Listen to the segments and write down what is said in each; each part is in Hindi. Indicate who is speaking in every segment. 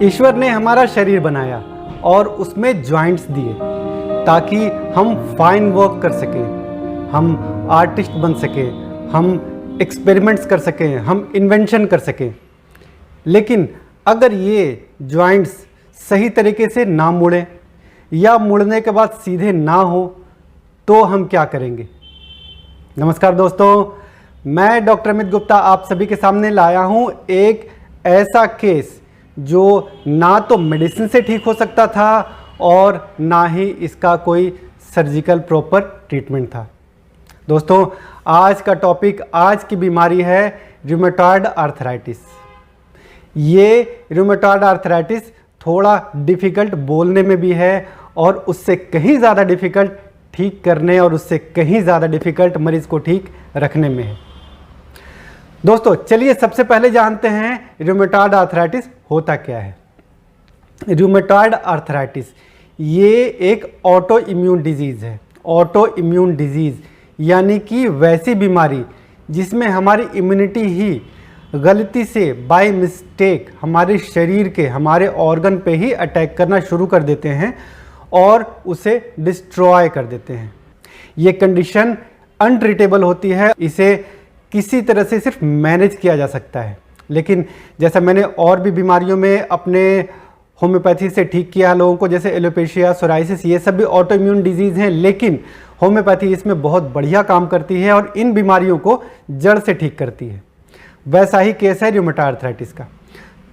Speaker 1: ईश्वर ने हमारा शरीर बनाया और उसमें जॉइंट्स दिए ताकि हम फाइन वर्क कर सकें, हम आर्टिस्ट बन सकें, हम एक्सपेरिमेंट्स कर सकें, हम इन्वेंशन कर सकें। लेकिन अगर ये जॉइंट्स सही तरीके से ना मुड़ें या मुड़ने के बाद सीधे ना हो तो हम क्या करेंगे। नमस्कार दोस्तों, मैं डॉक्टर अमित गुप्ता आप सभी के सामने लाया हूँ एक ऐसा केस जो ना तो मेडिसिन से ठीक हो सकता था और ना ही इसका कोई सर्जिकल प्रॉपर ट्रीटमेंट था। दोस्तों, आज का टॉपिक, आज की बीमारी है रूमेटॉयड आर्थराइटिस। ये रूमेटॉयड आर्थराइटिस थोड़ा डिफ़िकल्ट बोलने में भी है और उससे कहीं ज़्यादा डिफ़िकल्ट ठीक करने और उससे कहीं ज़्यादा डिफ़िकल्ट मरीज़ को ठीक रखने में है। दोस्तों, चलिए सबसे पहले जानते हैं रूमेटॉयड आर्थराइटिस होता क्या है। रूमेटॉयड आर्थराइटिस ये एक ऑटो इम्यून डिजीज़ है। ऑटो इम्यून डिजीज़ यानी कि वैसी बीमारी जिसमें हमारी इम्यूनिटी ही गलती से बाय मिस्टेक हमारे शरीर के, हमारे ऑर्गन पे ही अटैक करना शुरू कर देते हैं और उसे डिस्ट्रॉय कर देते हैं। ये कंडीशन अनट्रीटेबल होती है, इसे किसी तरह से सिर्फ मैनेज किया जा सकता है। लेकिन जैसा मैंने और भी बीमारियों में अपने होम्योपैथी से ठीक किया है लोगों को, जैसे एलोपेशिया, सोराइसिस, ये सब भी ऑटो इम्यून डिजीज़ हैं, लेकिन होम्योपैथी इसमें बहुत बढ़िया काम करती है और इन बीमारियों को जड़ से ठीक करती है। वैसा ही केस है रूमेटॉयड आर्थराइटिस का।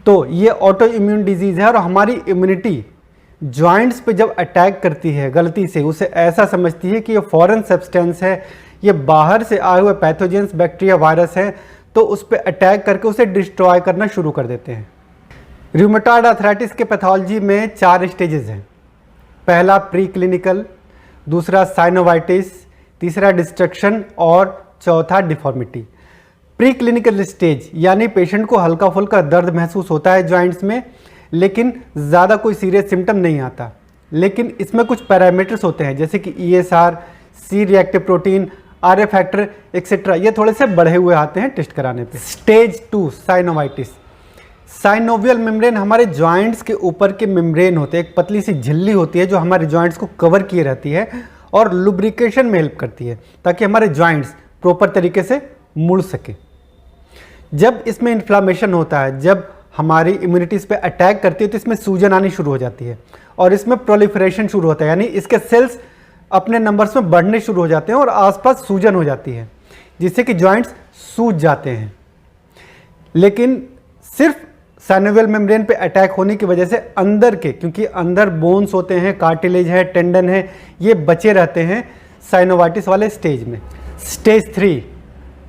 Speaker 1: तो ये ऑटो इम्यून डिजीज़ है और हमारी इम्यूनिटी जॉइंट्स पे जब अटैक करती है गलती से, उसे ऐसा समझती है कि ये फॉरेन सब्सटेंस है, ये बाहर से आए हुए पैथोजेंस, बैक्टीरिया, वायरस है, तो उस पर अटैक करके उसे डिस्ट्रॉय करना शुरू कर देते हैं। रूमेटॉयड आर्थराइटिस के पैथोलॉजी में 4 स्टेजेस हैं। पहला प्री क्लिनिकल, दूसरा साइनोवाइटिस, तीसरा डिस्ट्रक्शन और चौथा डिफॉर्मिटी। प्री क्लिनिकल स्टेज यानी पेशेंट को हल्का फुल्का दर्द महसूस होता है जॉइंट्स में, लेकिन ज़्यादा कोई सीरियस सिम्टम नहीं आता। लेकिन इसमें कुछ पैरामीटर्स होते हैं जैसे कि ESR, C reactive protein, RA factor etcetera, ये थोड़े से बढ़े हुए आते हैं टेस्ट कराने पे। Stage 2 synovitis. साइनोवियल मेम्ब्रेन हमारे जॉइंट्स के ऊपर के मेम्ब्रेन होते हैं, एक पतली सी झिल्ली होती है जो हमारे जॉइंट्स को कवर किए रहती है और लुब्रिकेशन में हेल्प करती है ताकि हमारे जॉइंट्स प्रॉपर तरीके से मुड़ सके। जब इसमें इन्फ्लामेशन होता है, जब हमारी इम्यूनिटी इस पर अटैक करती है, तो इसमें सूजन आनी शुरू हो जाती है और इसमें प्रोलिफरेशन शुरू होता है, यानी इसके सेल्स अपने नंबर्स में बढ़ने शुरू हो जाते हैं और आसपास सूजन हो जाती है जिससे कि जॉइंट्स सूज जाते हैं। लेकिन सिर्फ साइनोवियल मेम्ब्रेन पे अटैक होने की वजह से अंदर के, क्योंकि अंदर बोन्स होते हैं, कार्टिलेज है, टेंडन है, ये बचे रहते हैं साइनोवाइटिस वाले स्टेज में। Stage 3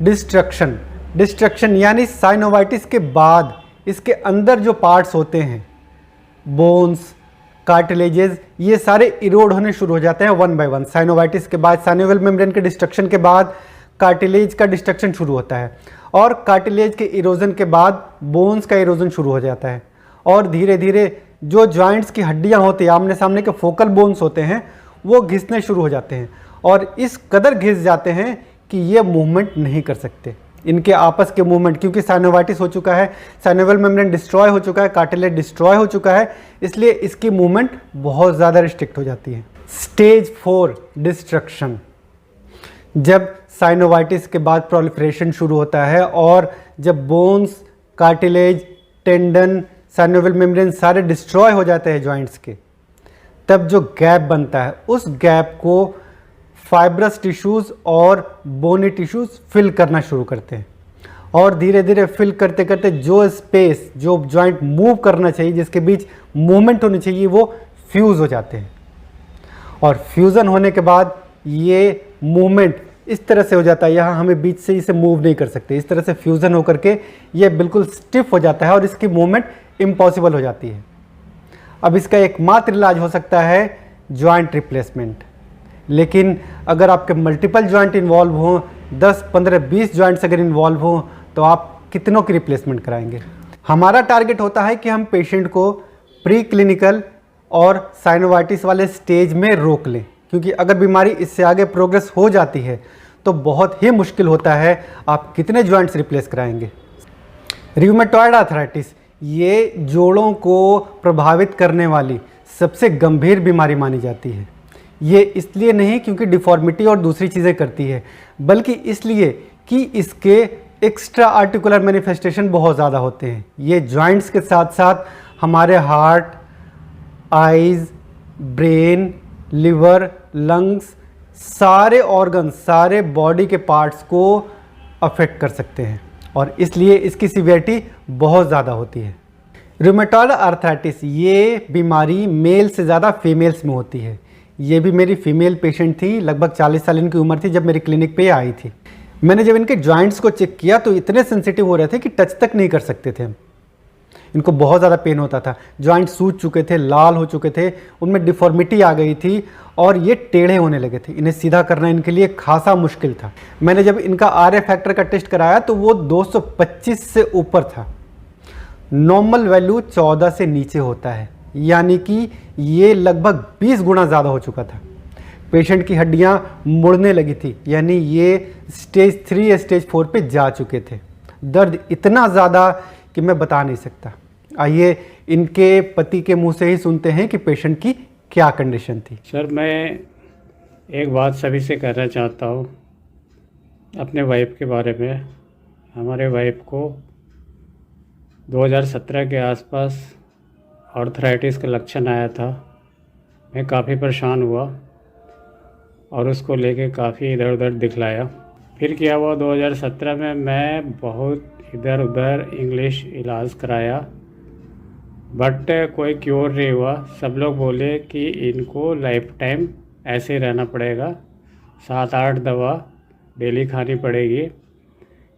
Speaker 1: destruction. डिस्ट्रक्शन यानी साइनोवाइटिस के बाद इसके अंदर जो पार्ट्स होते हैं, बोन्स, कार्टिलेजेस, ये सारे इरोड होने शुरू हो जाते हैं वन बाय वन। साइनोवाइटिस के बाद, साइनोवियल मेम्ब्रेन के डिस्ट्रक्शन के बाद कार्टिलेज का डिस्ट्रक्शन शुरू होता है और कार्टिलेज के इरोजन के बाद बोन्स का इरोजन शुरू हो जाता है और धीरे धीरे जो जॉइंट्स की हड्डियां होती हैं, आमने सामने के फोकल बोन्स होते हैं, वो घिसने शुरू हो जाते हैं और इस कदर घिस जाते हैं कि ये मूवमेंट नहीं कर सकते। इनके आपस के मूवमेंट, क्योंकि साइनोवाइटिस हो चुका है, साइनोवियल मेम्ब्रेन डिस्ट्रॉय हो चुका है, कार्टिलेज डिस्ट्रॉय हो चुका है, इसलिए इसकी मूवमेंट बहुत ज़्यादा रिस्ट्रिक्ट हो जाती है। Stage 4 destruction. जब साइनोवाइटिस के बाद प्रोलिफरेशन शुरू होता है और जब bones, cartilage, tendon, synovial membrane सारे डिस्ट्रॉय हो जाते हैं जॉइंट्स के, तब जो गैप बनता है उस गैप को फाइब्रस टिश्यूज़ और बोनी टिश्यूज़ फिल करना शुरू करते हैं और धीरे धीरे फिल करते करते जो स्पेस, जो जॉइंट मूव करना चाहिए, जिसके बीच मूवमेंट होनी चाहिए, वो फ्यूज़ हो जाते हैं और फ्यूज़न होने के बाद ये मूवमेंट इस तरह से हो जाता है, यहाँ हमें बीच से इसे मूव नहीं कर सकते, इस तरह से फ्यूज़न होकर के ये बिल्कुल स्टिफ हो जाता है और इसकी मूवमेंट इम्पॉसिबल हो जाती है। अब इसका एकमात्र इलाज हो सकता है जॉइंट रिप्लेसमेंट। लेकिन अगर आपके मल्टीपल जॉइंट इन्वॉल्व हों, 10, 15, 20 जॉइंट्स अगर इन्वॉल्व हों, तो आप कितनों की रिप्लेसमेंट कराएंगे। हमारा टारगेट होता है कि हम पेशेंट को प्री क्लिनिकल और साइनोवाइटिस वाले स्टेज में रोक लें, क्योंकि अगर बीमारी इससे आगे प्रोग्रेस हो जाती है तो बहुत ही मुश्किल होता है आप कितने जॉइंट्स रिप्लेस कराएंगे। रूमेटॉयड आर्थराइटिस ये जोड़ों को प्रभावित करने वाली सबसे गंभीर बीमारी मानी जाती है। ये इसलिए नहीं क्योंकि डिफॉर्मिटी और दूसरी चीज़ें करती है, बल्कि इसलिए कि इसके एक्स्ट्रा आर्टिकुलर मैनिफेस्टेशन बहुत ज़्यादा होते हैं। ये जॉइंट्स के साथ साथ हमारे heart, eyes, brain, liver, lungs, सारे ऑर्गन, सारे बॉडी के पार्ट्स को अफेक्ट कर सकते हैं और इसलिए इसकी सीवियरिटी बहुत ज़्यादा होती है। रूमेटॉयड आर्थराइटिस ये बीमारी मेल से ज़्यादा फीमेल्स में होती है। ये भी मेरी फीमेल पेशेंट थी, लगभग 40 साल इनकी उम्र थी जब मेरी क्लिनिक पे आई थी। मैंने जब इनके जॉइंट्स को चेक किया तो इतने सेंसिटिव हो रहे थे कि टच तक नहीं कर सकते थे। इनको बहुत ज़्यादा पेन होता था, जॉइंट सूज चुके थे, लाल हो चुके थे, उनमें डिफॉर्मिटी आ गई थी और ये टेढ़े होने लगे थे। इन्हें सीधा करना इनके लिए खासा मुश्किल था। मैंने जब इनका RA फैक्टर का टेस्ट कराया तो वो 225 से ऊपर था। नॉर्मल वैल्यू 14 से नीचे होता है, यानी कि ये लगभग 20 गुना ज़्यादा हो चुका था। पेशेंट की हड्डियां मुड़ने लगी थी, यानी ये स्टेज 3 या स्टेज 4 पे जा चुके थे। दर्द इतना ज़्यादा कि मैं बता नहीं सकता। आइए इनके पति के मुंह से ही सुनते हैं कि पेशेंट की क्या कंडीशन थी।
Speaker 2: सर, मैं एक बात सभी से कहना चाहता हूँ अपने वाइफ के बारे में। हमारे वाइफ को 2017 के आसपास आर्थराइटिस का लक्षण आया था। मैं काफ़ी परेशान हुआ और उसको लेके काफ़ी इधर उधर दिखलाया। फिर क्या हुआ, 2017 में मैं बहुत इधर उधर इंग्लिश इलाज कराया, बट कोई क्योर नहीं हुआ। सब लोग बोले कि इनको लाइफ टाइम ऐसे रहना पड़ेगा, 7-8 दवा डेली खानी पड़ेगी,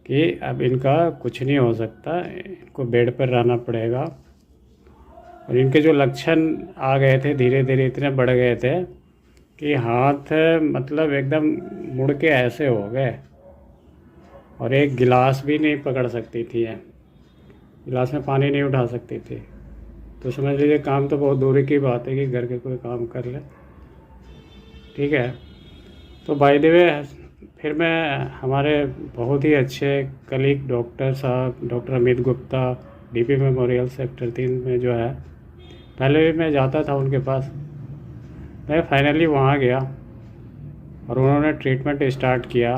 Speaker 2: कि अब इनका कुछ नहीं हो सकता, इनको बेड पर रहना पड़ेगा। और इनके जो लक्षण आ गए थे धीरे धीरे इतने बढ़ गए थे कि हाथ मतलब एकदम मुड़ के ऐसे हो गए और एक गिलास भी नहीं पकड़ सकती थी, गिलास में पानी नहीं उठा सकती थी। तो समझ लीजिए काम तो बहुत दूर की बात है कि घर के कोई काम कर ले। ठीक है, तो बाय द वे फिर मैं हमारे बहुत ही अच्छे कलीग डॉक्टर साहब, doctor Amit Gupta, DP memorial sector 3 में जो है, पहले भी मैं जाता था उनके पास। मैं फाइनली वहाँ गया और उन्होंने ट्रीटमेंट स्टार्ट किया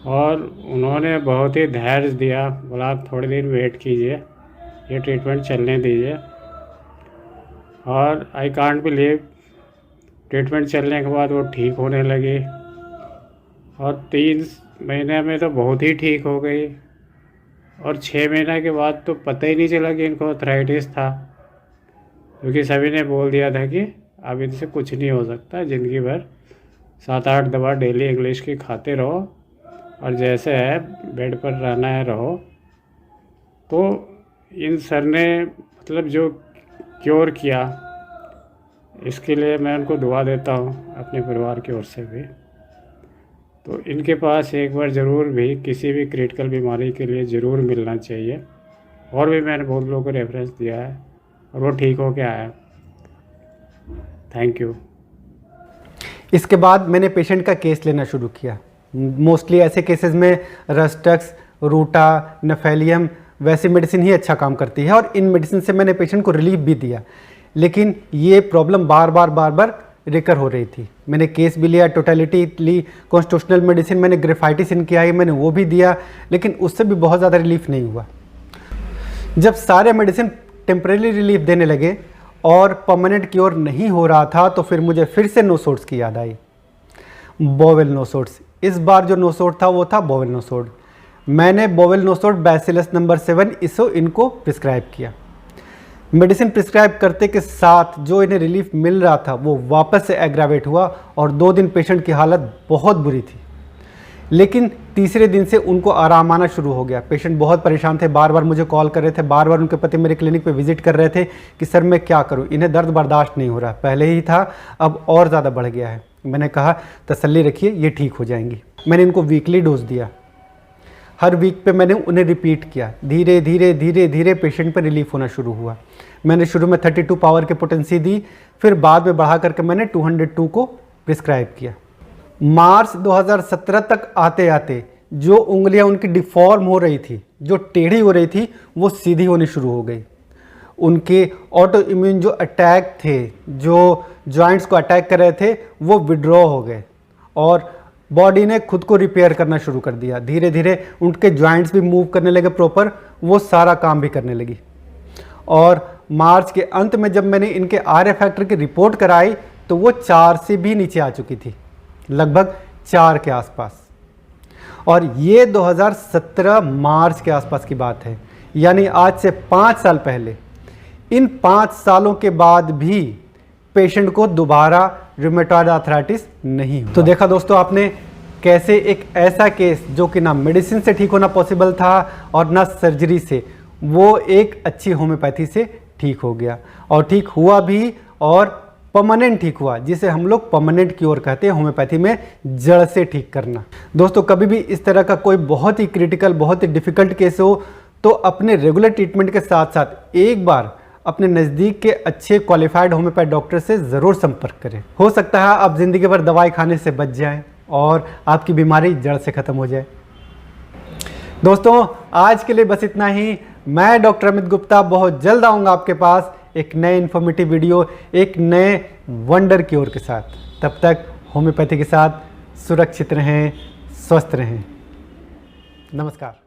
Speaker 2: और उन्होंने बहुत ही धैर्य दिया। बोला आप थोड़ी देर वेट कीजिए, ये ट्रीटमेंट चलने दीजिए। और आई कांट बिलीव, ट्रीटमेंट चलने के बाद वो ठीक होने लगी और 3 महीने में तो बहुत ही ठीक हो गई। और 6 महीने के बाद तो पता ही नहीं चला कि इनको आर्थराइटिस था, क्योंकि सभी ने बोल दिया था कि अब इनसे कुछ नहीं हो सकता, ज़िंदगी भर 7-8 दवा डेली इंग्लिश की खाते रहो और जैसे है बेड पर रहना है रहो। तो इन सर ने मतलब जो क्योर किया, इसके लिए मैं उनको दुआ देता हूँ अपने परिवार की ओर से भी। तो इनके पास एक बार ज़रूर भी किसी भी क्रिटिकल बीमारी के लिए ज़रूर मिलना चाहिए। और भी मैंने बहुत लोगों को रेफरेंस दिया है और वो ठीक हो के आया। Thank you.
Speaker 1: इसके बाद मैंने पेशेंट का केस लेना शुरू किया। मोस्टली ऐसे केसेस में रस्टक्स, रूटा, नेफेलियम वैसी मेडिसिन ही अच्छा काम करती है और इन मेडिसिन से मैंने पेशेंट को रिलीफ भी दिया, लेकिन ये प्रॉब्लम बार बार रिकर हो रही थी। मैंने केस भी लिया, टोटलिटी ली, कॉन्स्टिट्यूशनल मेडिसिन मैंने ग्रेफाइटिस इनकी आई, मैंने वो भी दिया, लेकिन उससे भी बहुत ज़्यादा रिलीफ नहीं हुआ। जब सारे मेडिसिन टेम्परेरी रिलीफ देने लगे और परमानेंट क्योर नहीं हो रहा था, तो फिर मुझे फिर से नोसोड्स की याद आई। बोवेल नोसोड्स, इस बार जो नोसोड था वो था बोवेल नोसोड। मैंने बोवेल नोसोड बैसिलस नंबर 7 इसो इनको प्रिस्क्राइब किया। मेडिसिन प्रिस्क्राइब करते के साथ जो इन्हें रिलीफ मिल रहा था वो वापस से एग्रावेट हुआ और 2 दिन पेशेंट की हालत बहुत बुरी थी, लेकिन तीसरे दिन से उनको आराम आना शुरू हो गया। पेशेंट बहुत परेशान थे, बार बार मुझे कॉल कर रहे थे, बार बार उनके पति मेरे क्लिनिक पे विजिट कर रहे थे कि सर मैं क्या करूं, इन्हें दर्द बर्दाश्त नहीं हो रहा, पहले ही था अब और ज़्यादा बढ़ गया है। मैंने कहा तसल्ली रखिए, ये ठीक हो जाएंगी। मैंने इनको वीकली डोज दिया, हर वीक पे मैंने उन्हें रिपीट किया। धीरे धीरे धीरे धीरे पेशेंट पर रिलीफ होना शुरू हुआ। मैंने शुरू में 32 पावर की पोटेंसी दी, फिर बाद में बढ़ा करके मैंने 202 को प्रिस्क्राइब किया। मार्च 2017 तक आते आते जो उंगलियां उनकी डिफॉर्म हो रही थी, जो टेढ़ी हो रही थी, वो सीधी होनी शुरू हो गई। उनके ऑटो इम्यून जो अटैक थे, जो जॉइंट्स को अटैक कर रहे थे, वो विड्रॉ हो गए और बॉडी ने खुद को रिपेयर करना शुरू कर दिया। धीरे धीरे उनके जॉइंट्स भी मूव करने लगे प्रॉपर, वो सारा काम भी करने लगी। और मार्च के अंत में जब मैंने इनके आरए फैक्टर की रिपोर्ट कराई तो वो 4 से भी नीचे आ चुकी थी, लगभग 4 के आसपास। और ये 2017 मार्च के आसपास की बात है, यानी आज से 5 साल पहले। इन 5 सालों के बाद भी पेशेंट को दोबारा रूमेटॉइड आर्थराइटिस नहीं हुआ। तो देखा दोस्तों आपने कैसे एक ऐसा केस जो कि ना मेडिसिन से ठीक होना पॉसिबल था और ना सर्जरी से, वो एक अच्छी होम्योपैथी से ठीक हो गया और ठीक हुआ भी, और परमानेंट ठीक हुआ, जिसे हम लोग परमानेंट क्योर कहते हैं होम्योपैथी में, जड़ से ठीक करना। दोस्तों कभी भी इस तरह का कोई बहुत ही क्रिटिकल, बहुत ही डिफिकल्ट केस हो तो अपने रेगुलर ट्रीटमेंट के साथ साथ एक बार अपने नज़दीक के अच्छे क्वालिफाइड होम्योपैथ डॉक्टर से ज़रूर संपर्क करें। हो सकता है आप ज़िंदगी भर दवाई खाने से बच जाएं और आपकी बीमारी जड़ से ख़त्म हो जाए। दोस्तों आज के लिए बस इतना ही। मैं डॉक्टर अमित गुप्ता बहुत जल्द आऊँगा आपके पास एक नए इन्फॉर्मेटिव वीडियो, एक नए वंडर क्योर के साथ। तब तक होम्योपैथी के साथ सुरक्षित रहें, स्वस्थ रहें। नमस्कार।